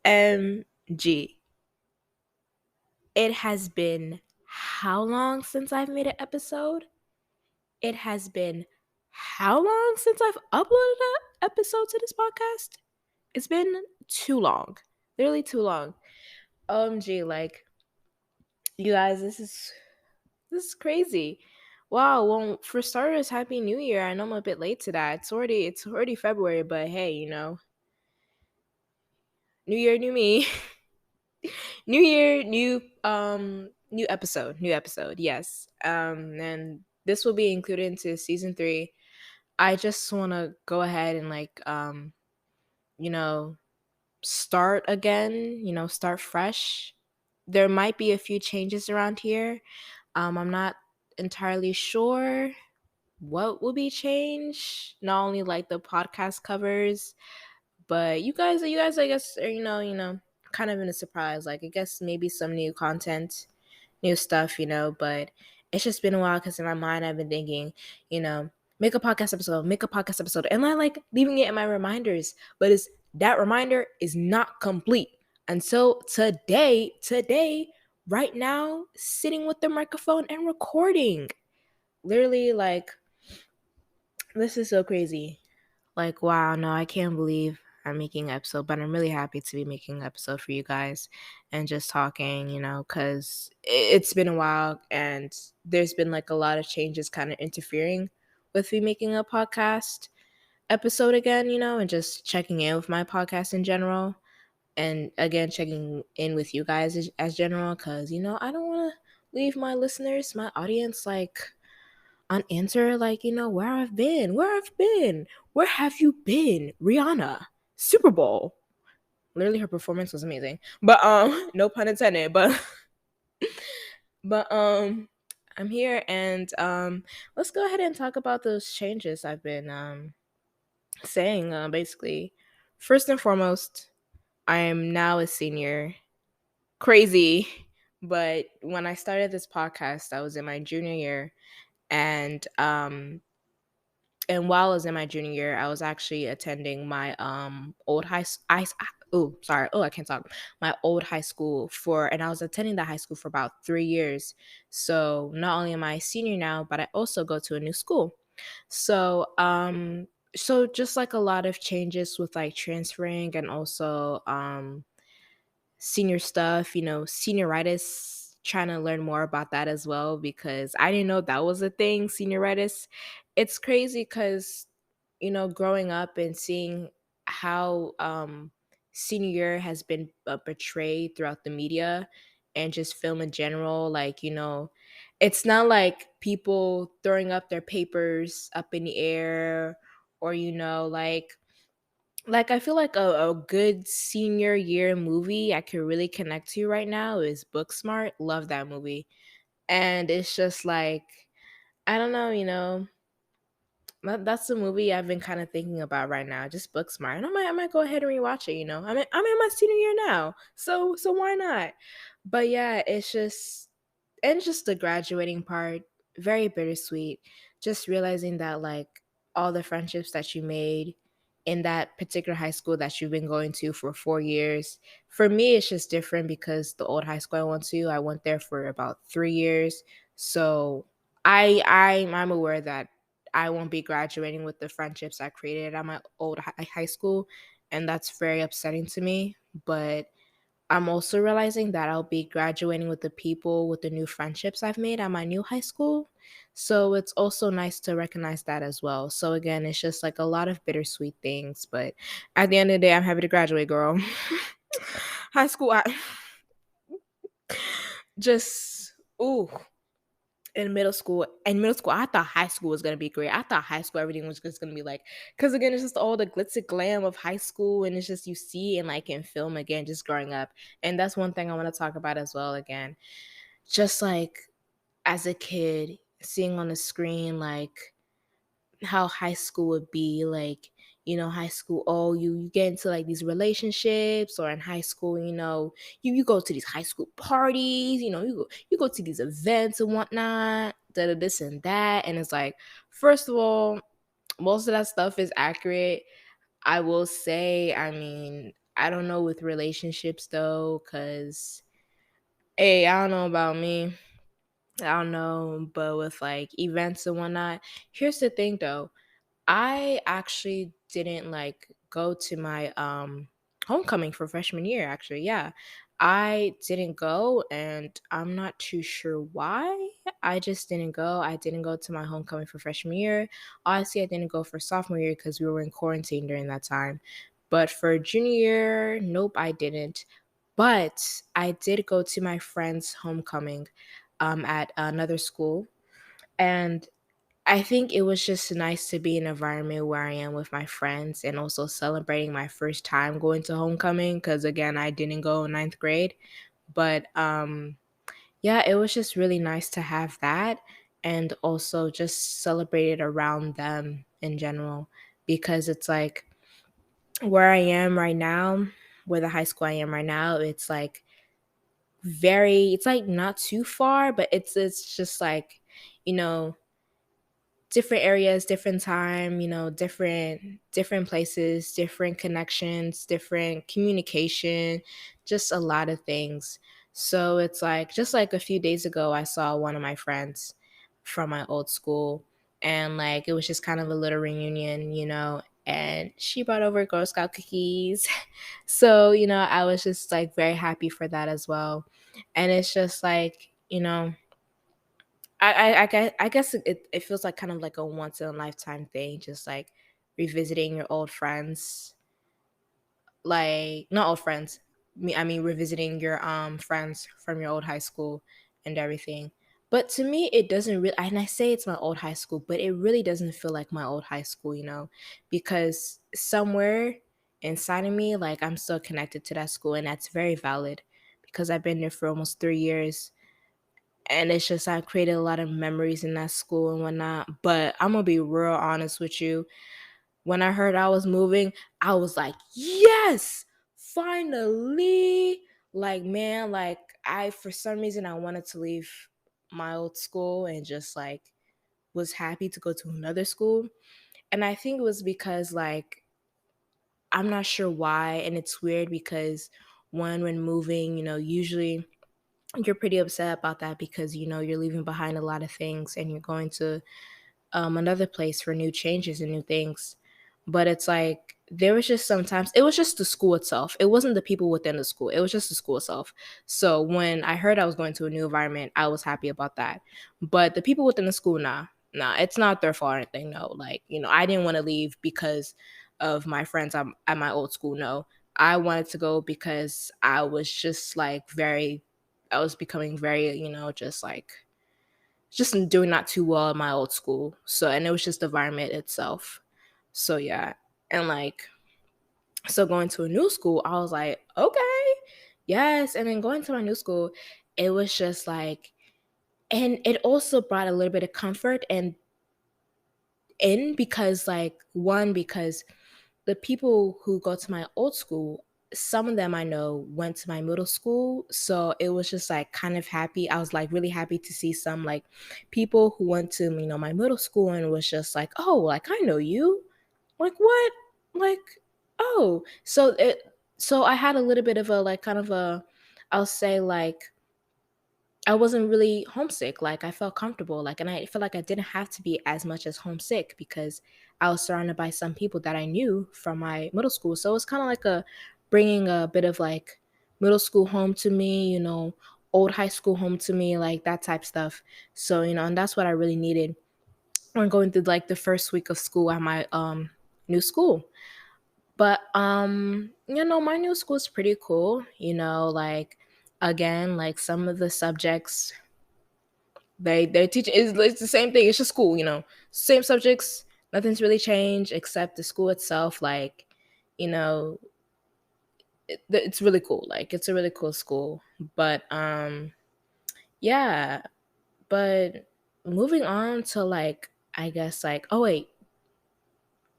OMG. It has been how long since I've made an episode? It has been how long since I've uploaded an episode to this podcast? It's been too long. Literally too long. OMG, like you guys, this is crazy. Wow, well for starters, happy new year. I know I'm a bit late to that. It's already February, but hey, new year, new me. New year, new episode, new episode. Yes. And this will be included into season 3. I just want to go ahead and you know, start again, start fresh. There might be a few changes around here. I'm not entirely sure what will be changed. Not only like the podcast covers, but you guys, I guess, are, kind of in a surprise. Like, I guess maybe some new content, new stuff, but it's just been a while because in my mind I've been thinking, you know, make a podcast episode, and I like leaving it in my reminders, but it's that reminder is not complete until today, right now, sitting with the microphone and recording. Literally, like, this is so crazy. Like, wow, no, I can't believe I'm making an episode, but I'm really happy to be making an episode for you guys and just talking, because it's been a while and there's been like a lot of changes kind of interfering with me making a podcast episode again, and just checking in with my podcast in general. And again, checking in with you guys as general, because, I don't want to leave my listeners, my audience, like, unanswered, like, where where have you been, Rihanna, Super Bowl. Literally, her performance was amazing, but no pun intended. But I'm here, and let's go ahead and talk about those changes I've been saying. Basically, first and foremost, I am now a senior. Crazy. But when I started this podcast, I was in my junior year, and while I was in my junior year, I was actually attending my old oh, sorry. Oh, I can't talk. My old high school and I was attending that high school for about 3 years. So not only am I a senior now, but I also go to a new school. So so just like a lot of changes with like transferring, and also senior stuff, senioritis, trying to learn more about that as well, because I didn't know that was a thing, senioritis. It's crazy because, growing up and seeing how senior year has been portrayed throughout the media and just film in general, like, it's not like people throwing up their papers up in the air, or, like, I feel like a good senior year movie I could really connect to right now is Booksmart. Love that movie. And it's just like, I don't know, that's the movie I've been kind of thinking about right now, just Booksmart. And I might go ahead and rewatch it, I'm in my senior year now. So why not? But yeah, and just the graduating part, very bittersweet. Just realizing that, like, all the friendships that you made in that particular high school that you've been going to for 4 years. For me, it's just different because the old high school I went there for about 3 years. So I'm aware that I won't be graduating with the friendships I created at my old high school, and that's very upsetting to me. But I'm also realizing that I'll be graduating with the people, with the new friendships I've made at my new high school. So it's also nice to recognize that as well. So again, it's just like a lot of bittersweet things. But at the end of the day, I'm happy to graduate, girl. High school, just, ooh. In middle school, I thought high school was gonna be great. I thought high school everything was just gonna be like, because again, it's just all the glitz and glam of high school, and it's just you see and like in film again, just growing up. And that's one thing I want to talk about as well. Again, just like as a kid, seeing on the screen like how high school would be, like, high school, oh, you get into like these relationships, or in high school, you go to these high school parties, you go to these events and whatnot, this and that. And it's like, first of all, most of that stuff is accurate. I will say, I mean, I don't know with relationships though, because, hey, I don't know about me. I don't know, but with like events and whatnot, here's the thing though. I actually didn't like go to my homecoming for freshman year actually. Yeah. I didn't go and I'm not too sure why. I just didn't go. I didn't go to my homecoming for freshman year. Honestly, I didn't go for sophomore year because we were in quarantine during that time. But for junior year, nope, I didn't. But I did go to my friend's homecoming at another school. And I think it was just nice to be in an environment where I am with my friends and also celebrating my first time going to homecoming because again I didn't go in ninth grade. But yeah, it was just really nice to have that and also just celebrate it around them in general because it's like where I am right now, where the high school I am right now, it's like it's like not too far, but it's just like, you know, different areas, different time, different places, different connections, different communication, just a lot of things. So it's like just like a few days ago I saw one of my friends from my old school and like it was just kind of a little reunion, and she brought over Girl Scout cookies. So, I was just like very happy for that as well. And it's just like, I guess it feels like kind of like a once in a lifetime thing, just like revisiting your old friends, like not old friends. I mean revisiting your friends from your old high school and everything. But to me, it doesn't really. And I say it's my old high school, but it really doesn't feel like my old high school, because somewhere inside of me, like I'm still connected to that school, and that's very valid because I've been there for almost 3 years and it's just I created a lot of memories in that school and whatnot. But I'm gonna be real honest with you. When I heard I was moving, I was like, yes, finally. Like, man, like I for some reason I wanted to leave my old school and just like was happy to go to another school. And I think it was because like I'm not sure why, and it's weird because when moving, usually you're pretty upset about that because you're leaving behind a lot of things and you're going to another place for new changes and new things. But it's like there was just sometimes it was just the school itself. It wasn't the people within the school. It was just the school itself. So when I heard I was going to a new environment, I was happy about that. But the people within the school, nah, it's not their fault or anything. No, like I didn't want to leave because of my friends at my old school. No, I wanted to go because I was just like I was becoming very, just like just doing not too well in my old school. So, and it was just the environment itself. So, yeah. And like, so going to a new school, I was like, okay, yes. And then going to my new school, it was just like, and it also brought a little bit of comfort and in because, like, one, because the people who go to my old school, some of them I know went to my middle school. So it was just like kind of happy. I was like really happy to see some like people who went to, my middle school and was just like, oh, like I know you. Like what? Like, oh. So I had a little bit of a like kind of a I'll say like I wasn't really homesick. Like I felt comfortable. Like, and I feel like I didn't have to be as much as homesick because I was surrounded by some people that I knew from my middle school. So it was kind of like a bringing a bit of like middle school home to me, old high school home to me, like that type stuff. So, and that's what I really needed when going through like the first week of school at my new school. But my new school is pretty cool, like again, like some of the subjects they teach it's the same thing. It's just school, same subjects. Nothing's really changed except the school itself. Like, you know, it's really cool. Like, it's a really cool school. But yeah. But moving on to like, I guess like, oh wait,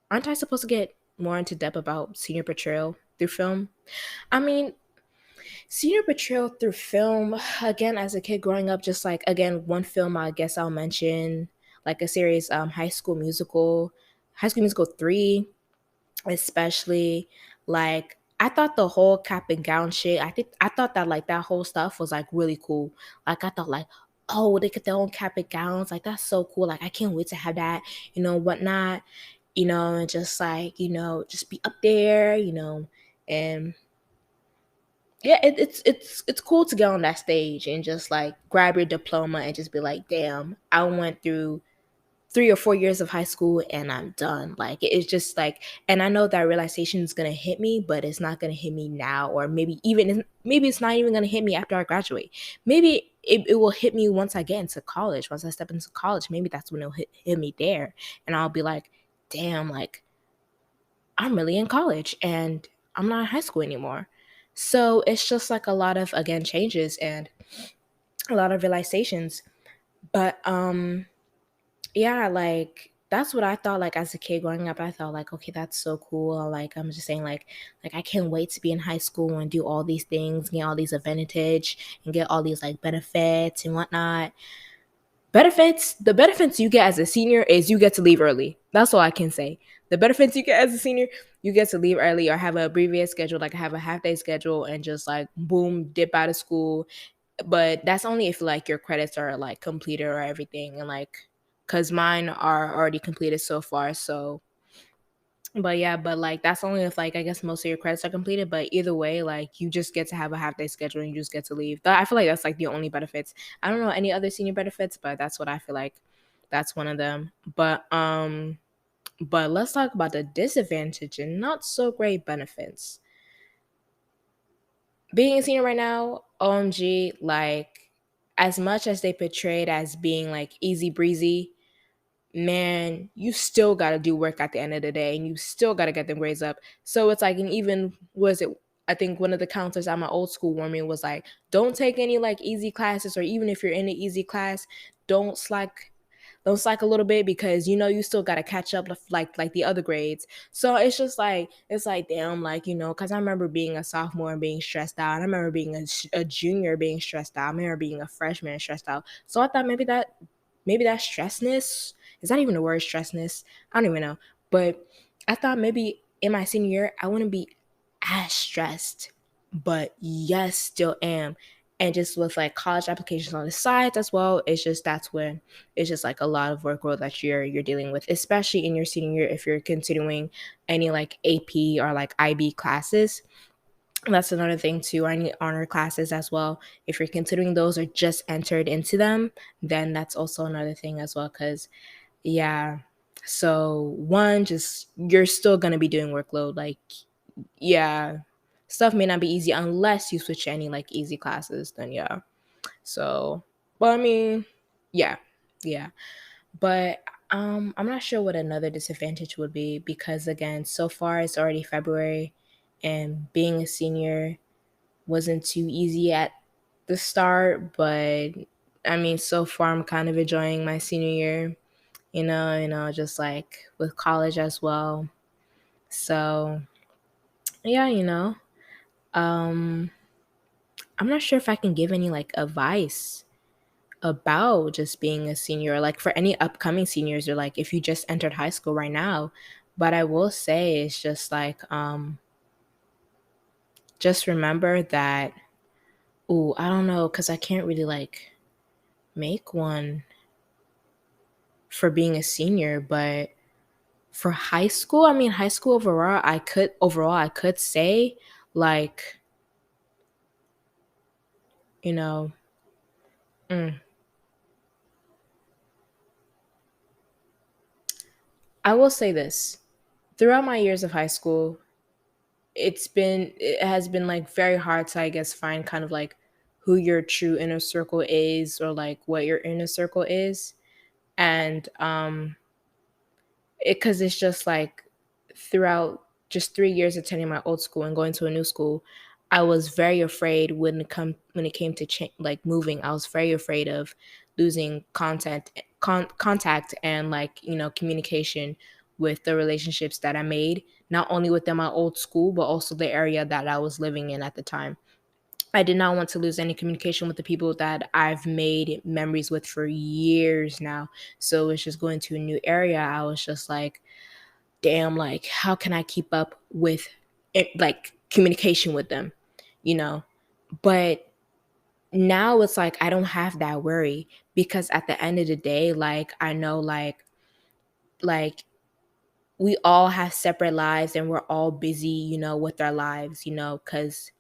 aren't I supposed to get more into depth about senior portrayal through film? I mean, senior portrayal through film, again, as a kid growing up, just like, again, one film I guess I'll mention, like a series, High School Musical 3, especially. Like, I thought the whole cap and gown shit, I thought that like that whole stuff was like really cool. Like I thought like, oh, they get their own cap and gowns. Like that's so cool. Like I can't wait to have that, whatnot, and just like, just be up there, and yeah, it's cool to get on that stage and just like grab your diploma and just be like, damn, I went through 3 or 4 years of high school and I'm done. Like it's just like, and I know that realization is gonna hit me, but it's not gonna hit me now, or maybe it's not even gonna hit me after I graduate. Maybe it will hit me once I get into college. Once I step into college, maybe that's when it'll hit me there, and I'll be like, damn, like I'm really in college and I'm not in high school anymore. So it's just like a lot of again changes and a lot of realizations. But yeah, like that's what I thought like as a kid growing up. I thought like, okay, that's so cool. Like I'm just saying like I can't wait to be in high school and do all these things, get all these advantage and get all these like benefits and whatnot. The benefits you get as a senior is you get to leave early. That's all I can say. The benefits you get as a senior, you get to leave early or have a abbreviated schedule, like have a half day schedule and just like boom, dip out of school. But that's only if like your credits are like completed or everything, and like because mine are already completed so far. So but yeah, but like that's only if like I guess most of your credits are completed. But either way, like you just get to have a half day schedule and you just get to leave. I feel like that's like the only benefits. I don't know any other senior benefits, but that's what I feel like. That's one of them. But let's talk about the disadvantage and not so great benefits. Being a senior right now, OMG, like as much as they portrayed as being like easy breezy, man, you still got to do work at the end of the day and you still got to get them grades up. So it's like, and even was it, I think one of the counselors at my old school warned me was like, don't take any like easy classes, or even if you're in an easy class, don't slack don't slack a little bit because you still got to catch up like the other grades. So it's just like it's like damn, like because I remember being a sophomore and being stressed out. I remember being a junior being stressed out. I remember being a freshman and stressed out. So I thought maybe that stressness, is that even the word, stressness? I don't even know. But I thought maybe in my senior year I wouldn't be as stressed, but yes, still am. And just with like college applications on the sides as well, that's when it's just like a lot of workload that you're dealing with, especially in your senior year if you're continuing any like AP or like IB classes. That's another thing too. I need honor classes as well. If you're considering those or just entered into them, then that's also another thing as well. Cause yeah. So one, just you're still gonna be doing workload. Like, yeah. Stuff may not be easy unless you switch to any like easy classes, then yeah. So but I mean, yeah. Yeah. But I'm not sure what another disadvantage would be because again, so far it's already February and being a senior wasn't too easy at the start, but I mean, so far I'm kind of enjoying my senior year, just like with college as well. So, yeah, um I'm not sure if I can give any like advice about just being a senior, like for any upcoming seniors or like if you just entered high school right now. But I will say it's just like just remember that, oh, I don't know, because I can't really like make one for being a senior, but for high school, I mean high school overall I could say like, you know, mm, I will say this. Throughout my years of high school, it has been like very hard to I guess find kind of like who your true inner circle is or like what your inner circle is. And because it's just like throughout just 3 years attending my old school and going to a new school, I was very afraid when it came to like moving. I was very afraid of losing contact and like communication with the relationships that I made, not only within my old school but also the area that I was living in at the time. I did not want to lose any communication with the people that I've made memories with for years now. So it's just going to a new area. I was just like, damn, like how can I keep up with it, like communication with them, you know. But now it's like I don't have that worry, because at the end of the day, like I know like we all have separate lives and we're all busy, with our lives, because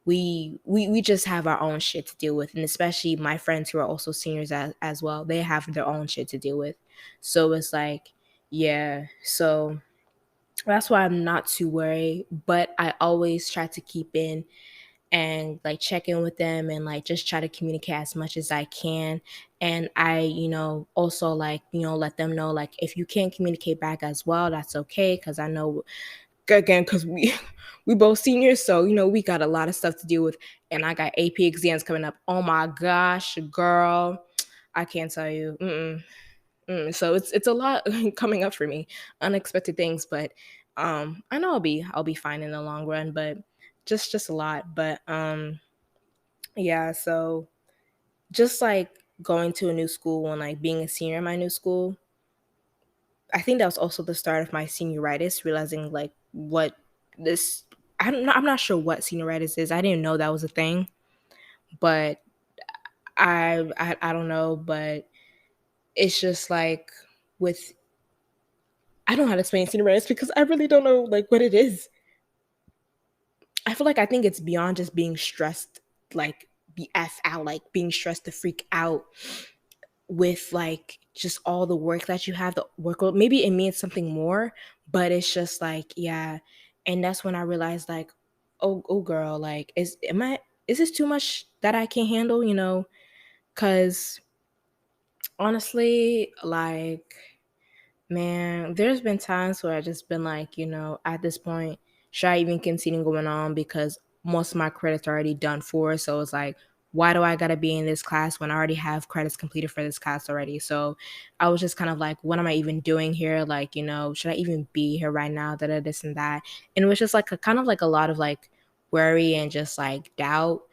we just have our own shit to deal with. And especially my friends who are also seniors as well, they have their own shit to deal with. So it's like, yeah. So that's why I'm not too worried. But I always try to keep in and like check in with them and like just try to communicate as much as I can. And I, also like, let them know like if you can't communicate back as well, that's okay. Cause I know, again, because we both seniors, so we got a lot of stuff to deal with. And I got AP exams coming up. Oh my gosh, girl, I can't tell you. So it's a lot coming up for me, unexpected things. But I know I'll be fine in the long run. But just a lot. But yeah. So just like going to a new school and like being a senior in my new school, I think that was also the start of my senioritis, realizing like what this I'm not sure what senioritis is. I didn't know that was a thing, but I don't know, but it's just like with I don't know how to explain senioritis because I really don't know like what it is. I feel like I think it's beyond just being stressed, like be f out, like being stressed to freak out with like just all the work that you have, the workload. Maybe it means something more, but it's just like, yeah. And that's when I realized like, oh girl, like is this too much that I can't handle, Cause honestly, like man, there's been times where I just been like, at this point, should I even continue going on? Because most of my credits are already done for. So it's like, why do I gotta be in this class when I already have credits completed for this class already? So I was just kind of like, what am I even doing here? Like, should I even be here right now? This and that. And it was just like a kind of like a lot of like worry and just like doubt.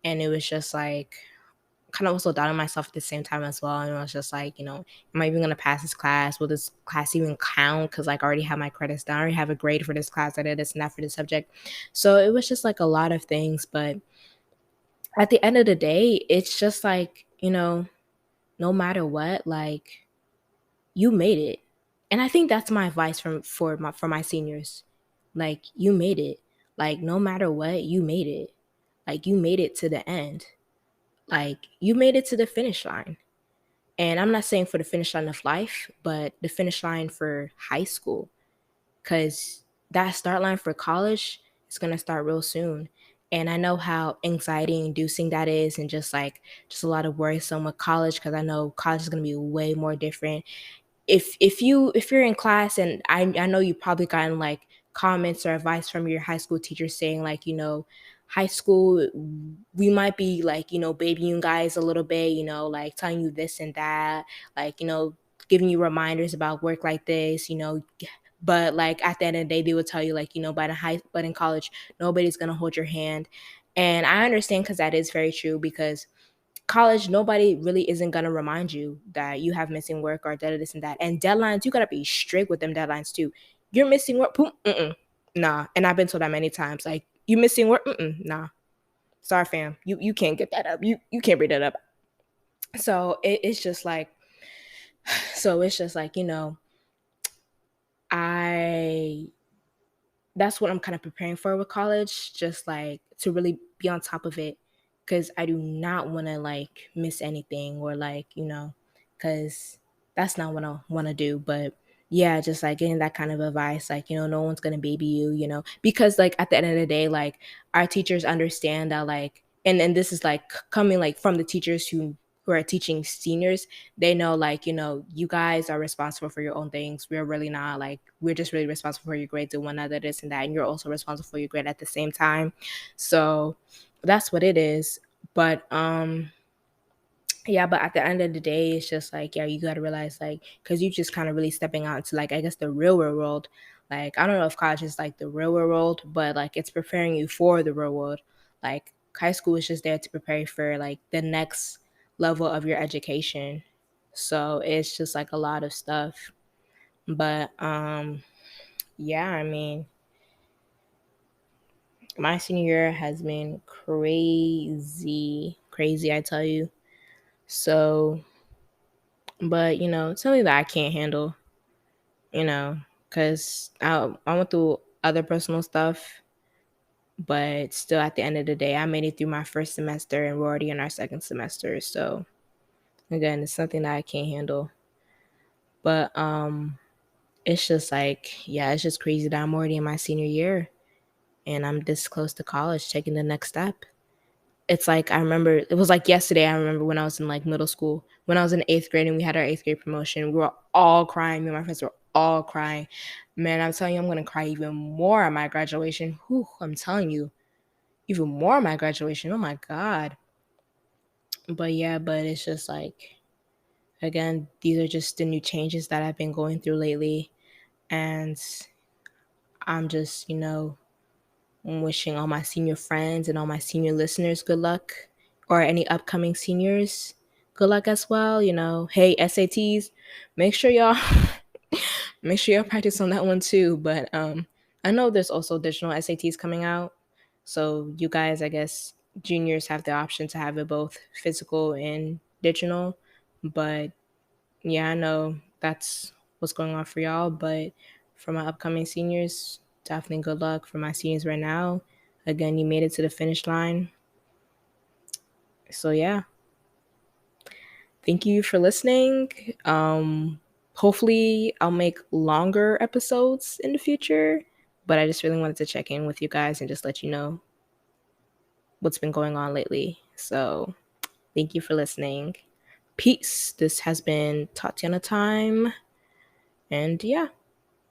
And it was just like kind of also doubting myself at the same time as well. And I was just like, am I even gonna pass this class? Will this class even count? Because like I already have my credits done. I already have a grade for this class. I did this and that for this subject. So it was just like a lot of things. But at the end of the day, it's just like, no matter what, like you made it. And I think that's my advice for my seniors. Like you made it. Like no matter what, you made it. Like you made it to the end. Like you made it to the finish line. And I'm not saying for the finish line of life, but the finish line for high school. Because that start line for college is going to start real soon. And I know how anxiety inducing that is, and just a lot of worrisome with college, because I know college is going to be way more different. If you're in class, and I know you probably gotten like comments or advice from your high school teachers saying like, high school, we might be like, babying you guys a little bit, like telling you this and that, like, giving you reminders about work like this, but like at the end of the day they would tell you like, but in college nobody's gonna hold your hand. And I understand, because that is very true, because college, nobody really isn't gonna remind you that you have missing work or this and that. And deadlines, you gotta be strict with them deadlines too. You're missing work, boom, nah. And I've been told that many times. Like, you missing work, nah. Sorry, fam. You can't get that up. You can't bring that up. So it's just like, I that's what I'm kind of preparing for with college, just like to really be on top of it, because I do not want to like miss anything, or like, because that's not what I want to do. But yeah, just like getting that kind of advice, like, no one's going to baby you, because like at the end of the day, like our teachers understand that, like, and this is like coming like from the teachers who are teaching seniors. They know like, you guys are responsible for your own things. We're really not, like, we're just really responsible for your grades and one another, this and that, and you're also responsible for your grade at the same time. So that's what it is. But yeah, but at the end of the day, it's just like, yeah, you got to realize, like, because you just kind of really stepping out into, like, I guess the real world. Like, I don't know if college is like the real world, but like it's preparing you for the real world. Like, high school is just there to prepare you for like the next level of your education. So it's just like a lot of stuff. But yeah, I mean, My senior year has been crazy, crazy, I tell you. So, but it's something that I can't handle, because I went through other personal stuff, but still at the end of the day, I made it through my first semester and we're already in our second semester. So, again, it's something that I can't handle. But it's just like, yeah, it's just crazy that I'm already in my senior year and I'm this close to college, taking the next step. It's like, I remember it was like yesterday. I remember when I was in like middle school, when I was in eighth grade and we had our eighth grade promotion, we were all crying. Me and my friends were all crying. Man, I'm telling you, I'm gonna cry even more at my graduation. Whew, I'm telling you, even more at my graduation. Oh my god. But yeah, but it's just like, again, these are just the new changes that I've been going through lately, and I'm just, I'm wishing all my senior friends and all my senior listeners good luck, or any upcoming seniors good luck as well. Hey, SATs, make sure y'all make sure y'all practice on that one too. But I know there's also additional SATs coming out, so you guys, I guess juniors have the option to have it both physical and digital. But yeah, I know that's what's going on for y'all. But for my upcoming seniors, definitely good luck. For my seniors right now, again, you made it to the finish line. So yeah, thank you for listening. Hopefully I'll make longer episodes in the future, but I just really wanted to check in with you guys and just let you know what's been going on lately. So thank you for listening. Peace. This has been TatianaThyme. And yeah.